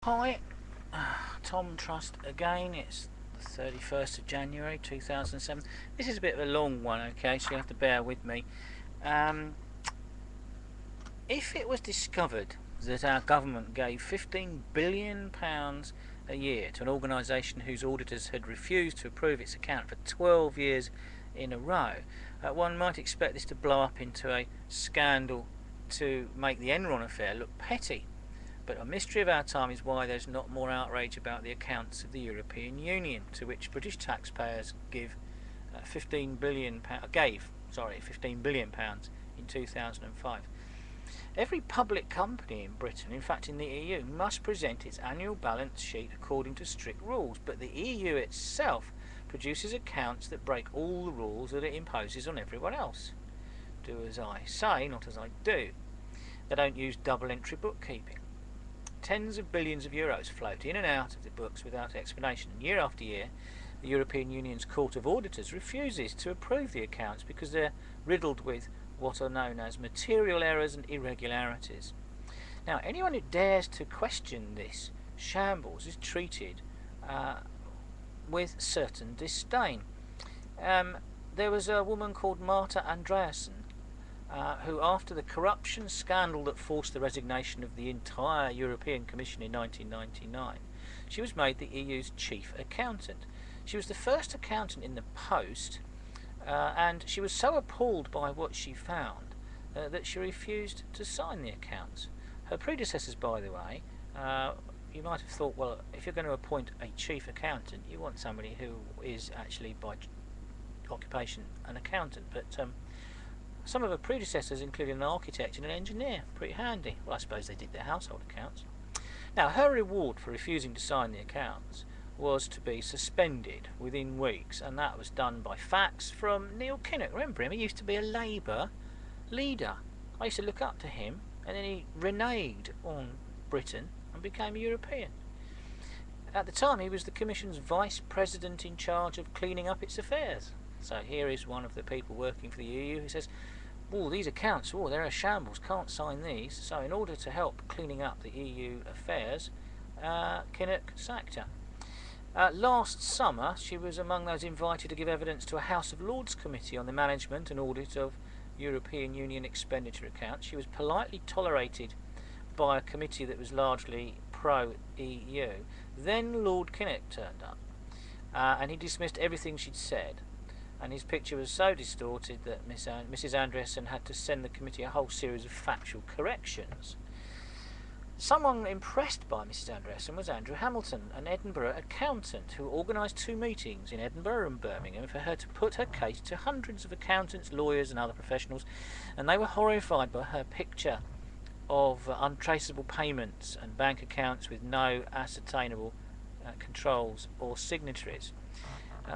Hi, Tom Trust again. It's the 31st of January 2007. This is a bit of a long one, okay, so you have to bear with me. If it was discovered that our government gave £15 billion a year to an organisation whose auditors had refused to approve its account for 12 years in a row, one might expect this to blow up into a scandal to make the Enron affair look petty. But a mystery of our time is why there's not more outrage about the accounts of the European Union, to which British taxpayers gave £15 billion in 2005. Every public company in Britain, in fact in the EU, must present its annual balance sheet according to strict rules, but the EU itself produces accounts that break all the rules that it imposes on everyone else. Do as I say, not as I do. They don't use double entry bookkeeping. Tens of billions of euros float in and out of the books without explanation. Year after year, the European Union's Court of Auditors refuses to approve the accounts because they're riddled with what are known as material errors and irregularities. Now, anyone who dares to question this shambles is treated with certain disdain. There was a woman called Marta Andreasen who, after the corruption scandal that forced the resignation of the entire European Commission in 1999, she was made the EU's chief accountant. She was the first accountant in the post, and she was so appalled by what she found that she refused to sign the accounts. Her predecessors, by the way, you might have thought, well, if you're going to appoint a chief accountant, you want somebody who is actually by occupation an accountant, but some of her predecessors included an architect and an engineer. Pretty handy. Well, I suppose they did their household accounts. Now, her reward for refusing to sign the accounts was to be suspended within weeks, and that was done by fax from Neil Kinnock. Remember him? He used to be a Labour leader. I used to look up to him, and then he reneged on Britain and became a European. At the time, he was the Commission's vice president in charge of cleaning up its affairs. So here is one of the people working for the EU who says, oh, these accounts, they're a shambles, can't sign these. So in order to help cleaning up the EU affairs, Kinnock sacked her. Last summer, she was among those invited to give evidence to a House of Lords committee on the management and audit of European Union expenditure accounts. She was politely tolerated by a committee that was largely pro-EU. Then Lord Kinnock turned up, and he dismissed everything she'd said. And his picture was so distorted that Mrs. Andreasen had to send the committee a whole series of factual corrections. Someone impressed by Mrs. Andreasen was Andrew Hamilton, an Edinburgh accountant who organised 2 meetings in Edinburgh and Birmingham for her to put her case to hundreds of accountants, lawyers and other professionals, and they were horrified by her picture of untraceable payments and bank accounts with no ascertainable controls or signatories.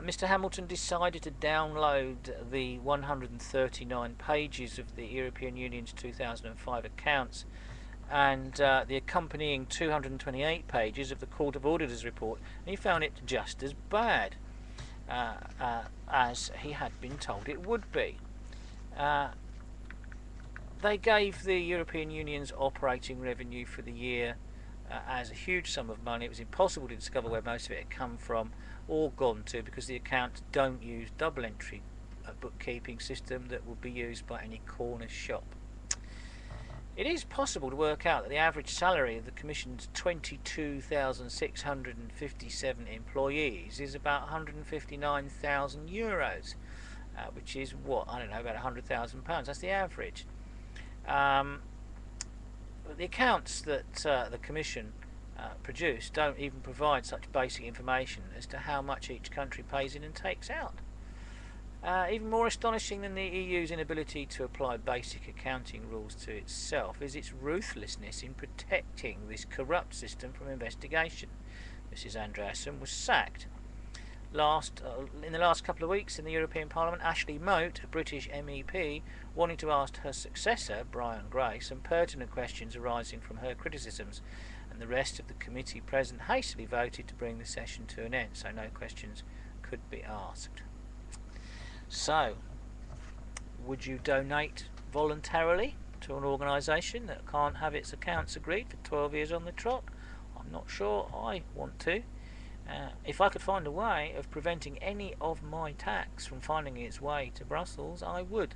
Mr. Hamilton decided to download the 139 pages of the European Union's 2005 accounts and the accompanying 228 pages of the Court of Auditors report, and he found it just as bad as he had been told it would be. They gave the European Union's operating revenue for the year as a huge sum of money. It was impossible to discover where most of it had come from or gone to, because the accounts don't use double entry, a bookkeeping system that would be used by any corner shop. It is possible to work out that the average salary of the Commission's 22,657 employees is about €159,000, which is what, I don't know, about £100,000. That's the average. The accounts that the Commission produce don't even provide such basic information as to how much each country pays in and takes out. Even more astonishing than the EU's inability to apply basic accounting rules to itself is its ruthlessness in protecting this corrupt system from investigation. Mrs. Andreasen was sacked. In the last couple of weeks in the European Parliament, Ashley Moat, a British MEP, wanted to ask her successor, Brian Gray, some pertinent questions arising from her criticisms, and the rest of the committee present hastily voted to bring the session to an end, so no questions could be asked. So, would you donate voluntarily to an organisation that can't have its accounts agreed for 12 years on the trot? I'm I'm not sure I want to. If I could find a way of preventing any of my tax from finding its way to Brussels, I would.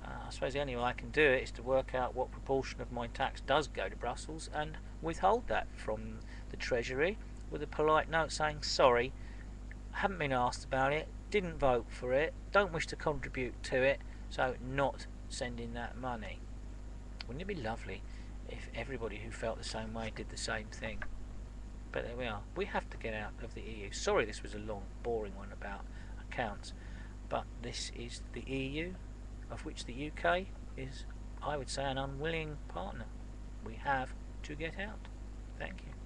I suppose the only way I can do it is to work out what proportion of my tax does go to Brussels and withhold that from the Treasury with a polite note saying, sorry, haven't been asked about it, didn't vote for it, don't wish to contribute to it, so not sending that money. Wouldn't it be lovely if everybody who felt the same way did the same thing? But there we are. We have to get out of the EU. Sorry this was a long, boring one about accounts, but this is the EU, of which the UK is, I would say, an unwilling partner. We have to get out. Thank you.